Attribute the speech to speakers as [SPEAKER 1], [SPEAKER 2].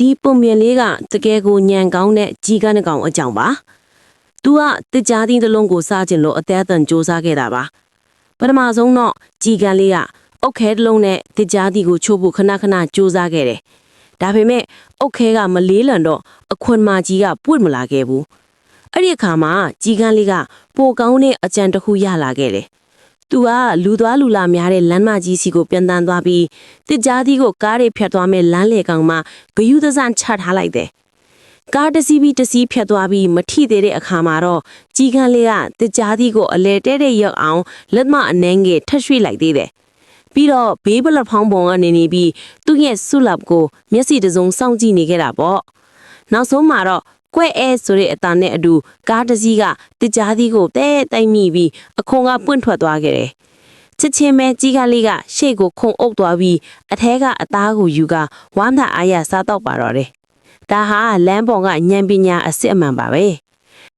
[SPEAKER 1] ဒီပုံမြင်လေးကတကယ်ကိုညံကောင်းတဲ့ကြီးကန်းတစ်ကောင်အကြောင်းပါ။ तू ကတစ်ကြားသီးတစ်လုံးကိုစားခြင်းလို့အသေးအတန်စူးစမ်းခဲ့တာပါ။ပထမဆုံးတော့ကြီးကန်းလေးကအုတ်ခဲတစ်လုံးနဲ့တစ်ကြားသီးကိုချိုးဖို့ခဏခဏစူးစမ်းခဲ့တယ်။ဒါပေမဲ့အုတ်ခဲကမလေးလံတော့အခွန်မကြီးကပွင့်မလာခဲ့ဘူး။အဲ့ဒီအခါမှာကြီးကန်းလေးကပိုကောင်းတဲ့အကြံတစ်ခုရလာခဲ့တယ်။သူကလူသွားလူလာများတဲ့လမ်းမကြီးစီကိုပြန်တန်းသွားပြီးတစ်ကြားသီးကိုကားတွေဖြတ်သွားမဲ့လမ်းလေကောင်မှာဂယုသစံချထားလိုက်တယ်။ကားတစ်စီးပြီးတစ်စီးဖြတ်သွားပြီးမထိသေးတဲ့အခါမှာတော့ကြီးကန်းလေးကတစ်ကြားသီးကိုအလဲတဲတဲ့ရောက်အောင်လက်မအနှဲငယ်ထပ်ရွှေ့လိုက်သေးတယ်။ပြီးတော့ဘေးပလက်ဖောင်းပုံကနေပြီးသူ့ရဲ့ဆုလပ်ကိုမျက်စိတစုံစောင့်ကြည့်နေခဲ့တာပေါ့။နောက်ဆုံးမှာတော့ကွဲ့အဲဆိုတဲ့အတန်နဲ့အတူကားတစ်စီးကတစ်ကြားသီးကိုတဲတိုက်မိပြီးအခွန်ကပွင့်ထွက်သွားခဲ့တယ်။ချစ်ချင်းပဲကြီးကလေးကရှေ့ကိုခုံအုပ်သွားပြီးအထဲကအသားကိုယူကဝမ်းသာအားရစားတော့ပါတော့တယ်။ဒါဟာလမ်းပေါ်ကဉာဏ်ပညာအစစ်အမှန်ပါပဲ။